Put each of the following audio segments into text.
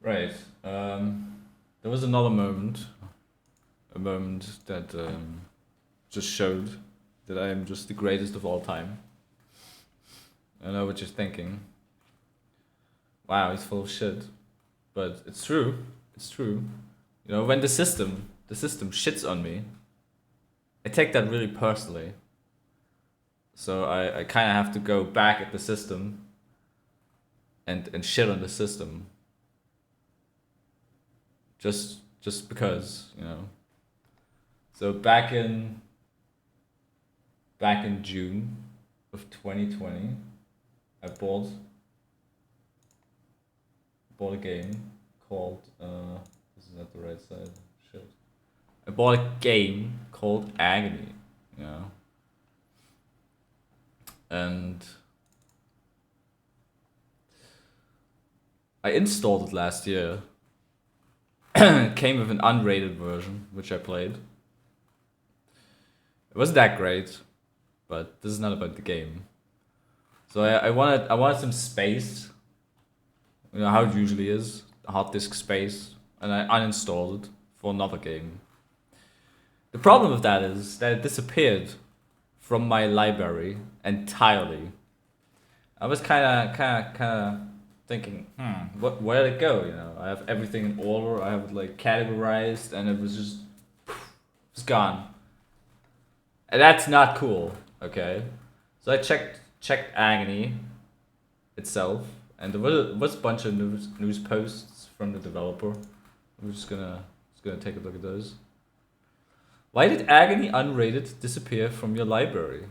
Right. There was another moment, a moment that just showed that I am just the greatest of all time. I know what you're thinking. Wow, he's full of shit. But it's true. It's true. You know, when the system shits on me, I take that really personally. So I kind of have to go back at the system and shit on the system just because, you know. So back in June of 2020, I bought a game called this is not the right side. Shit. I bought a game called Agony, you know. And I installed it last year. It came with an unrated version, which I played. It wasn't that great, but this is not about the game. So I wanted some space. You know how it usually is, hard disk space, and I uninstalled it for another game. The problem with that is that it disappeared from my library entirely. I was kind of thinking, where did it go? You know, I have everything in order. I have it like categorized, and it was just gone. And that's not cool. Okay, so I checked Agony itself, and there was a bunch of news posts from the developer. I'm just gonna take a look at those. Why did Agony Unrated disappear from your library?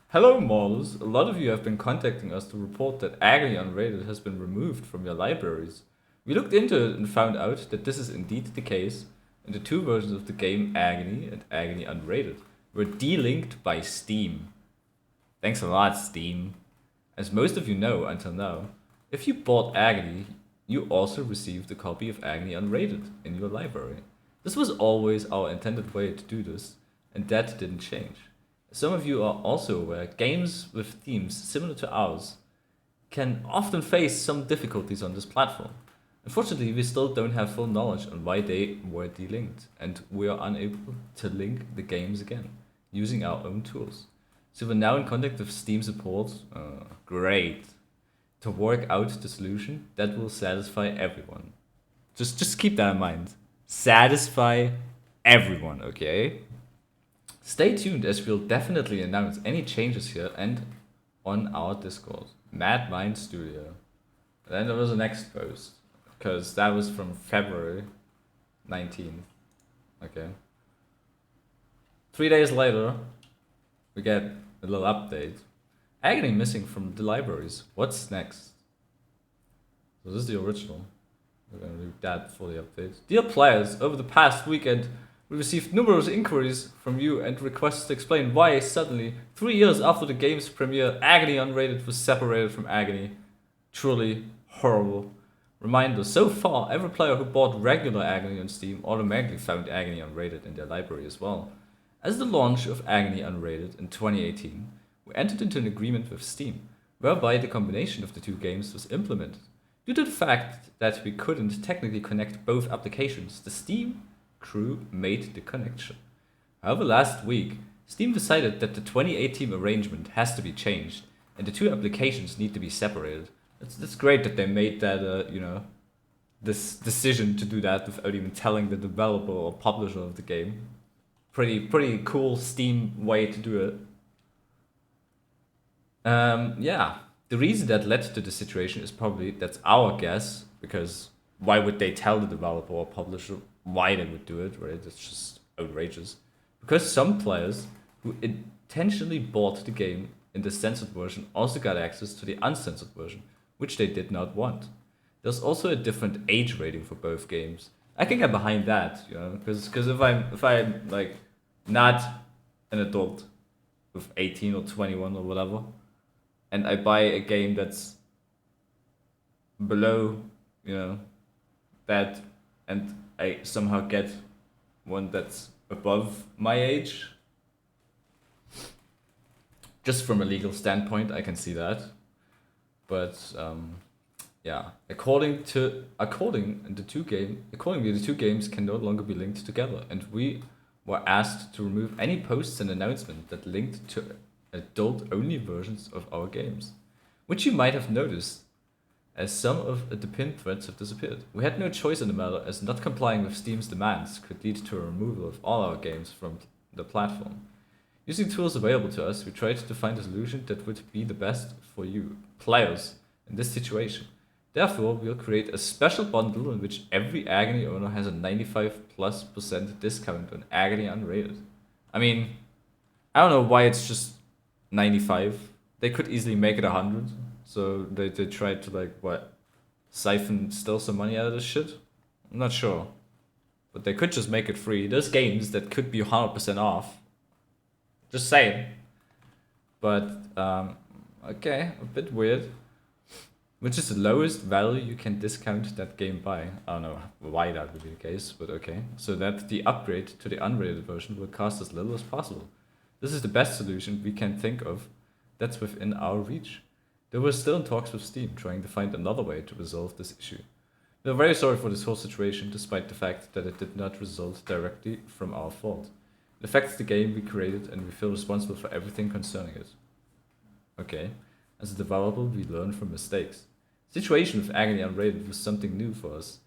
Hello, models. A lot of you have been contacting us to report that Agony Unrated has been removed from your libraries. We looked into it and found out that this is indeed the case, and the two versions of the game Agony and Agony Unrated were delinked by Steam. Thanks a lot, Steam. As most of you know until now, if you bought Agony, you also received a copy of Agony Unrated in your library. This was always our intended way to do this, and that didn't change. As some of you are also aware, games with themes similar to ours can often face some difficulties on this platform. Unfortunately, we still don't have full knowledge on why they were delinked, and we are unable to link the games again, using our own tools. So we're now in contact with Steam support, great, to work out the solution that will satisfy everyone. Just keep that in mind. Satisfy everyone, okay? Stay tuned as we'll definitely announce any changes here and on our Discord, Madmind Studio. And then there was the next post, because that was from February 19th. Okay. 3 days later, we get a little update. Agony missing from the libraries. What's next? So this is the original. We're gonna read that for the update. Dear players, over the past weekend, we received numerous inquiries from you and requests to explain why suddenly, 3 years after the game's premiere, Agony Unrated was separated from Agony. Truly horrible. Reminder, so far, every player who bought regular Agony on Steam automatically found Agony Unrated in their library as well. As the launch of Agony Unrated in 2018, we entered into an agreement with Steam, whereby the combination of the two games was implemented. Due to the fact that we couldn't technically connect both applications, the Steam crew made the connection. However, last week, Steam decided that the 2018 arrangement has to be changed, and the two applications need to be separated. That's great that they made that, this decision to do that without even telling the developer or publisher of the game. Pretty cool Steam way to do it. Yeah. The reason that led to the situation is probably, that's our guess, because why would they tell the developer or publisher why they would do it, right? It's just outrageous. Because some players who intentionally bought the game in the censored version also got access to the uncensored version, which they did not want. There's also a different age rating for both games. I can get behind that, because if I'm like not an adult with 18 or 21 or whatever, and I buy a game that's below, that, and I somehow get one that's above my age, just from a legal standpoint, I can see that. But yeah, accordingly, the two games can no longer be linked together, and we were asked to remove any posts and announcements that linked to adult-only versions of our games, which you might have noticed, as some of the pinned threads have disappeared. We had no choice in the matter, as not complying with Steam's demands could lead to a removal of all our games from the platform. Using tools available to us, we tried to find a solution that would be the best for you, players, in this situation. Therefore, we'll create a special bundle in which every Agony owner has a 95+% discount on Agony Unrated. I mean, I don't know why it's just 95. They could easily make it 100. So they tried to, like, what, siphon still some money out of this shit? I'm not sure. But they could just make it free. There's games that could be 100% off. Just saying. But, okay, a bit weird. Which is the lowest value you can discount that game by. I don't know why that would be the case, but okay. So that the upgrade to the unrated version will cost as little as possible. This is the best solution we can think of that's within our reach. Though we're still in talks with Steam, trying to find another way to resolve this issue. We're very sorry for this whole situation, despite the fact that it did not result directly from our fault. It affects the game we created, and we feel responsible for everything concerning it. Okay. As a developer, we learn from mistakes. The situation with Agony Unrated was something new for us,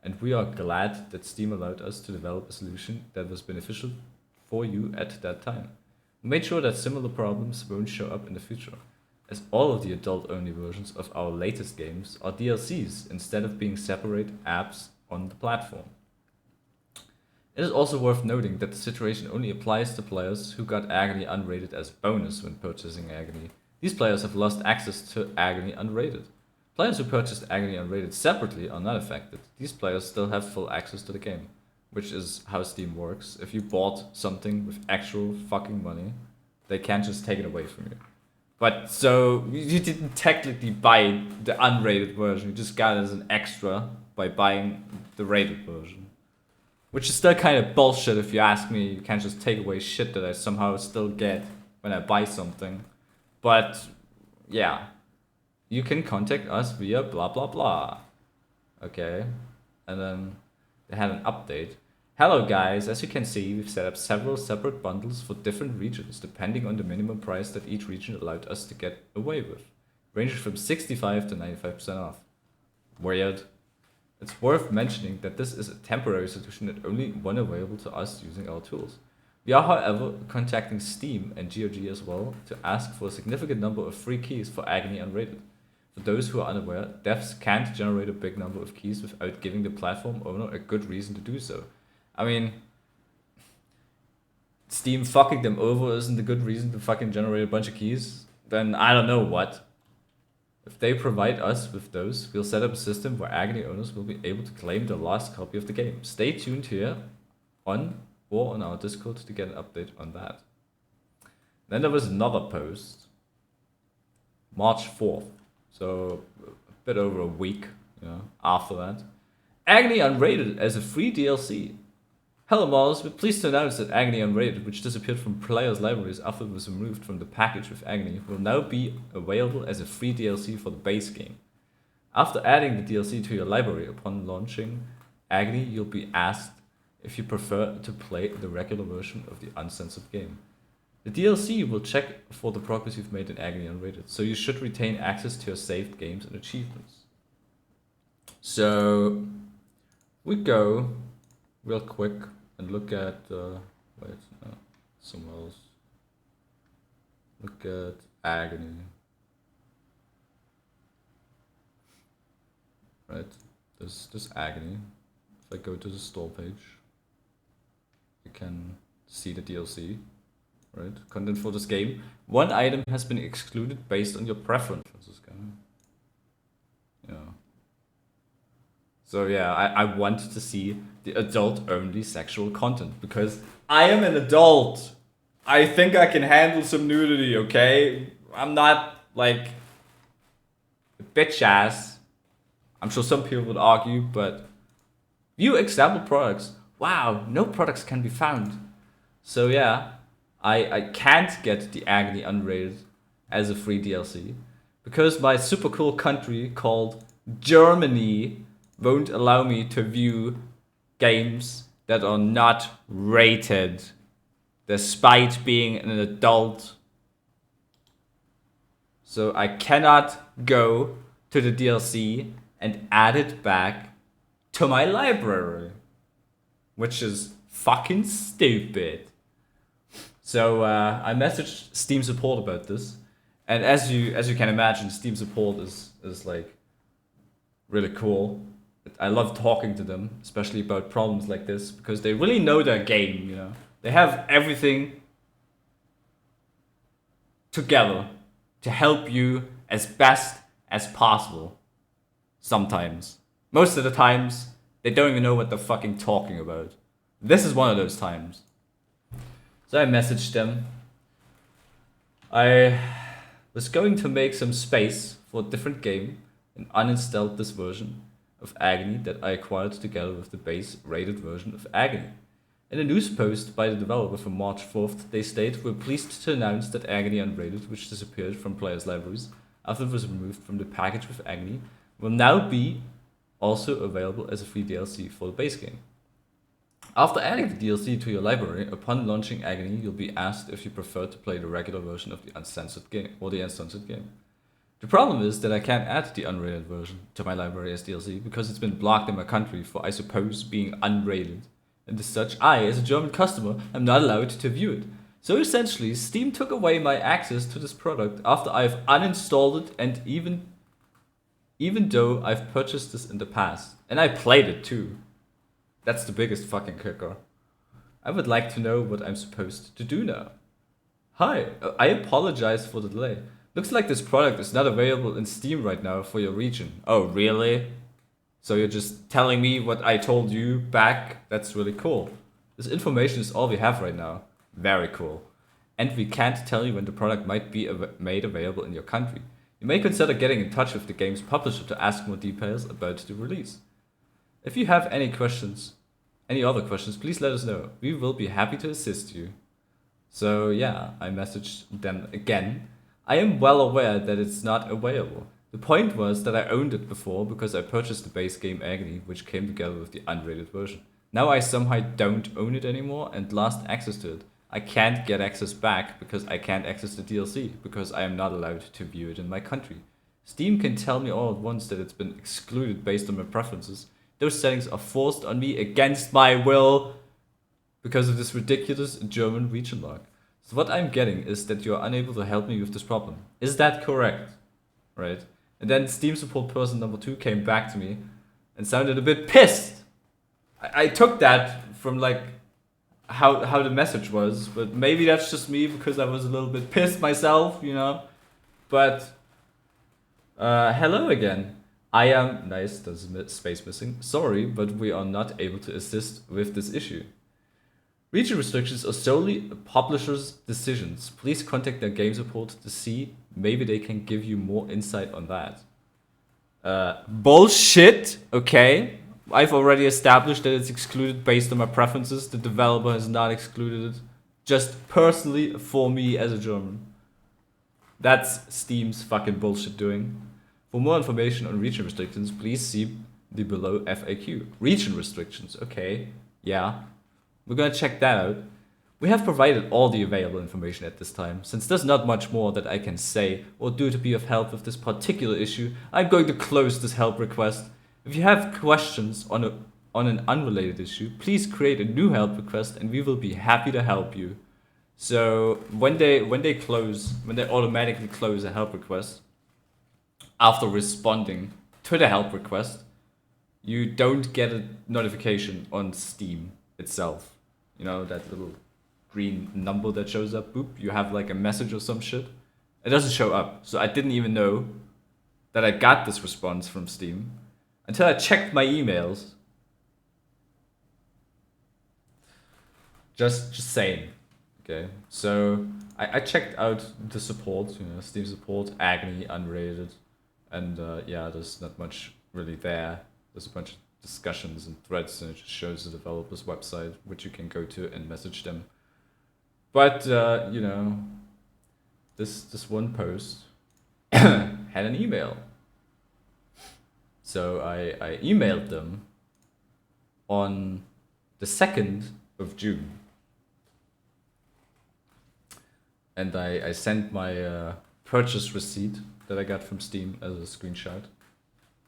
and we are glad that Steam allowed us to develop a solution that was beneficial for you at that time. We made sure that similar problems won't show up in the future, as all of the adult-only versions of our latest games are DLCs instead of being separate apps on the platform. It is also worth noting that the situation only applies to players who got Agony Unrated as bonus when purchasing Agony. These players have lost access to Agony Unrated. Players who purchased Agony Unrated separately are not affected. These players still have full access to the game, which is how Steam works. If you bought something with actual fucking money, they can't just take it away from you. But so you didn't technically buy the unrated version, you just got it as an extra by buying the rated version. Which is still kind of bullshit if you ask me. You can't just take away shit that I somehow still get when I buy something. But, yeah. You can contact us via blah blah blah. Okay. And then they had an update. Hello guys, as you can see, we've set up several separate bundles for different regions, depending on the minimum price that each region allowed us to get away with. Ranging from 65 to 95% off. Weird. It's worth mentioning that this is a temporary solution and only one available to us using our tools. We are, however, contacting Steam and GOG as well to ask for a significant number of free keys for Agony Unrated. For those who are unaware, devs can't generate a big number of keys without giving the platform owner a good reason to do so. I mean, Steam fucking them over isn't a good reason to fucking generate a bunch of keys? Then I don't know what. If they provide us with those, we'll set up a system where Agony owners will be able to claim their lost copy of the game. Stay tuned here on or on our Discord to get an update on that. Then there was another post, March 4th, so a bit over a week after that. Agony Unrated as a free DLC. Hello Mars, we're pleased to announce that Agony Unrated, which disappeared from players' libraries after it was removed from the package with Agony, will now be available as a free DLC for the base game. After adding the DLC to your library upon launching Agony, you'll be asked if you prefer to play the regular version of the uncensored game. The DLC will check for the progress you've made in Agony Unrated, so you should retain access to your saved games and achievements. So we go real quick and look at somewhere else. Look at Agony. Right, there's Agony. If I go to the store page, you can see the DLC. Right, content for this game. One item has been excluded based on your preferences. Yeah. So yeah, I want to see the adult-only sexual content because I am an adult. I think I can handle some nudity, okay? I'm not like a bitch ass. I'm sure some people would argue, but view example products. Wow, no products can be found. So yeah, I can't get the Agony Unrated as a free DLC because my super cool country called Germany won't allow me to view games that are not rated, despite being an adult. So I cannot go to the DLC and add it back to my library, which is fucking stupid. So I messaged Steam support about this, and as you can imagine, Steam support is like really cool. I love talking to them, especially about problems like this, because they really know their game. You know, they have everything together to help you as best as possible. Sometimes, most of the times, they don't even know what they're fucking talking about. This is one of those times. So I messaged them. I was going to make some space for a different game and uninstalled this version of Agony that I acquired together with the base rated version of Agony. In a news post by the developer from March 4th, they state, "We're pleased to announce that Agony Unrated, which disappeared from players' libraries after it was removed from the package with Agony, will now be also available as a free DLC for the base game. After adding the DLC to your library, upon launching Agony, you'll be asked if you prefer to play the regular version of the uncensored game or the uncensored game. The problem is that I can't add the unrated version to my library as DLC because it's been blocked in my country for, I suppose, being unrated. And as such, I, as a German customer, am not allowed to view it. So essentially, Steam took away my access to this product after I've uninstalled it, and even though I've purchased this in the past. And I played it too. That's the biggest fucking kicker. I would like to know what I'm supposed to do now. Hi, I apologize for the delay. Looks like this product is not available in Steam right now for your region. Oh, really? So you're just telling me what I told you back? That's really cool. This information is all we have right now. Very cool. And we can't tell you when the product might be made available in your country. You may consider getting in touch with the game's publisher to ask more details about the release. If you have any other questions, please let us know. We will be happy to assist you." So yeah, I messaged them again. I am well aware that it's not available. The point was that I owned it before because I purchased the base game Agony, which came together with the unrated version. Now I somehow don't own it anymore and lost access to it. I can't get access back because I can't access the DLC, because I am not allowed to view it in my country. Steam can tell me all at once that it's been excluded based on my preferences. Those settings are forced on me against my will because of this ridiculous German region lock. So what I'm getting is that you are unable to help me with this problem. Is that correct? Right? And then Steam support person number 2 came back to me and sounded a bit pissed. I took that from like how the message was, but maybe that's just me because I was a little bit pissed myself, you know. But hello again. I am nice, there's space missing. Sorry, but we are not able to assist with this issue. Region restrictions are solely a publisher's decisions. Please contact their game support to see maybe they can give you more insight on that. Bullshit, okay? I've already established that it's excluded based on my preferences. The developer has not excluded it. Just personally for me as a German. That's Steam's fucking bullshit doing. For more information on region restrictions, please see the below FAQ. Region restrictions, okay, yeah. We're gonna check that out. We have provided all the available information at this time. Since there's not much more that I can say or do to be of help with this particular issue, I'm going to close this help request. If you have questions on an unrelated issue, please create a new help request and we will be happy to help you. So when they automatically close a help request, after responding to the help request, you don't get a notification on Steam itself. You know, that little green number that shows up, boop, you have like a message or some shit. It doesn't show up. So I didn't even know that I got this response from Steam until I checked my emails. Just saying. Okay, so I checked out the support, you know, Steam support, Agony, Unrated. And yeah, there's not much really there. There's a bunch of discussions and threads, and it just shows the developer's website, which you can go to and message them. But you know, this one post had an email. So I emailed them on the 2nd of June. And I sent my purchase receipt that I got from Steam as a screenshot.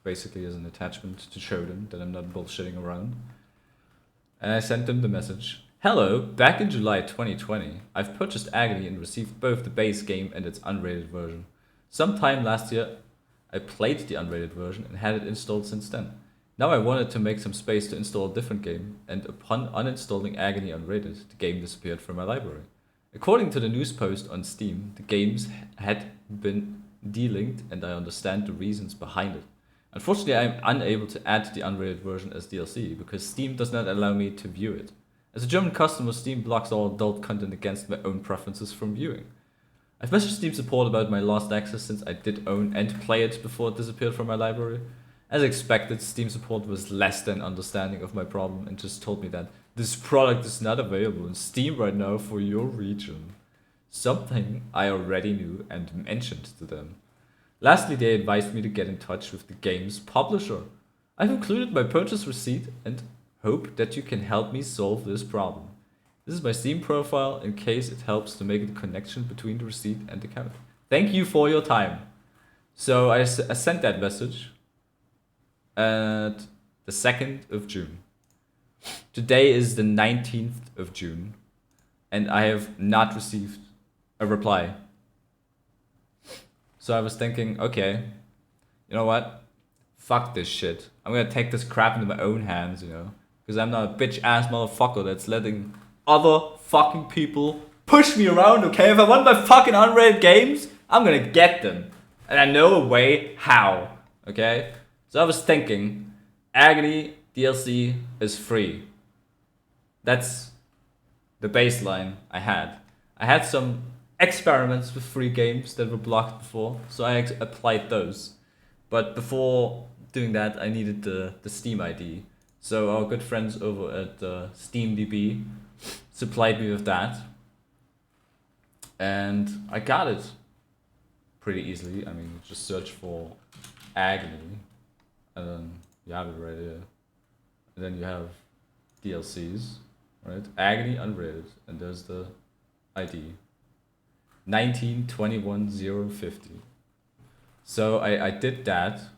Basically as an attachment to show them that I'm not bullshitting around. And I sent them the message. Hello, back in July 2020, I've purchased Agony and received both the base game and its unrated version. Sometime last year, I played the unrated version and had it installed since then. Now I wanted to make some space to install a different game, and upon uninstalling Agony Unrated, the game disappeared from my library. According to the news post on Steam, the games had been delinked, and I understand the reasons behind it. Unfortunately, I am unable to add the unrated version as DLC because Steam does not allow me to view it. As a German customer, Steam blocks all adult content against my own preferences from viewing. I've messaged Steam support about my lost access since I did own and play it before it disappeared from my library. As expected, Steam support was less than understanding of my problem and just told me that this product is not available in Steam right now for your region. Something I already knew and mentioned to them. Lastly, they advised me to get in touch with the game's publisher. I've included my purchase receipt and hope that you can help me solve this problem. This is my Steam profile in case it helps to make a connection between the receipt and the account. Thank you for your time. So I sent that message at the 2nd of June. Today is the 19th of June and I have not received a reply. So I was thinking, okay, you know what? Fuck this shit. I'm gonna take this crap into my own hands, you know? Because I'm not a bitch ass motherfucker that's letting other fucking people push me around, okay? If I want my fucking unrated games, I'm gonna get them. And I know a way how, okay? So I was thinking, Agony DLC is free. That's the baseline I had. I had some experiments with free games that were blocked before, so I applied those. But before doing that, I needed the Steam ID. So our good friends over at SteamDB supplied me with that. And I got it pretty easily. I mean, just search for Agony. And then you have it right here. And then you have DLCs, right? Agony Unrated. And there's the ID. 1921050. So I did that.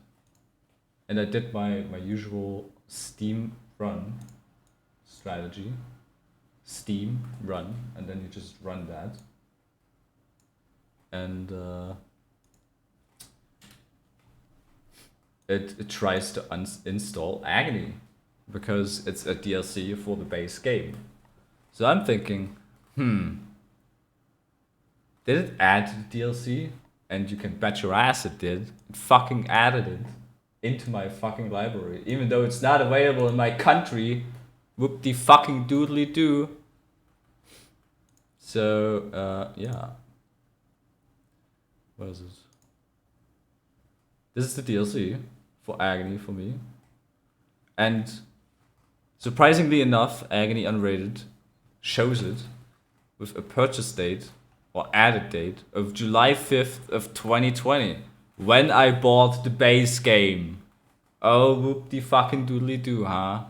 And I did my usual Steam run strategy. Steam run, and then you just run that. And it tries to uninstall Agony because it's a DLC for the base game. So I'm thinking, did it add to the DLC? And you can bet your ass it did. It fucking added it into my fucking library, even though it's not available in my country. Whoop-de fucking doodly doo. So, yeah. What is this? This is the DLC for Agony for me. And surprisingly enough, Agony Unrated shows it with a purchase date or added date of July 5th of 2020. When I bought the base game. Oh, whoop-de fucking doodly doo, huh?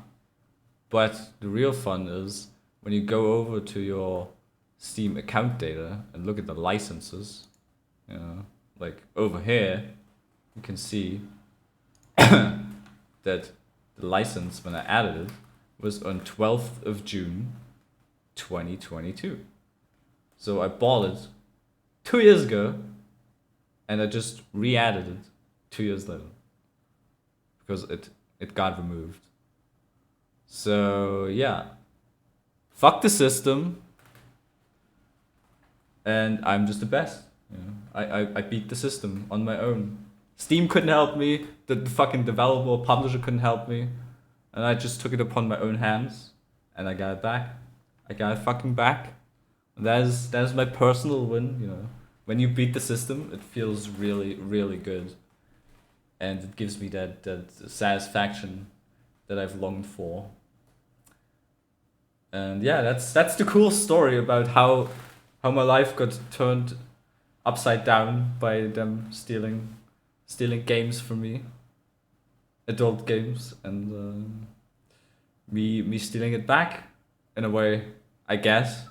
But the real fun is when you go over to your Steam account data and look at the licenses. You know, like over here, you can see that the license when I added it was on 12th of June 2022. So I bought it 2 years ago. And I just re-added it 2 years later. Because it got removed. So, yeah. Fuck the system. And I'm just the best. You know? I beat the system on my own. Steam couldn't help me. The fucking developer or publisher couldn't help me. And I just took it upon my own hands. And I got it back. I got it fucking back. And that is my personal win, you know. When you beat the system, it feels really, really good. And it gives me that satisfaction that I've longed for. And yeah, that's the cool story about how my life got turned upside down by them stealing games from me. adult games, and me stealing it back in a way, I guess.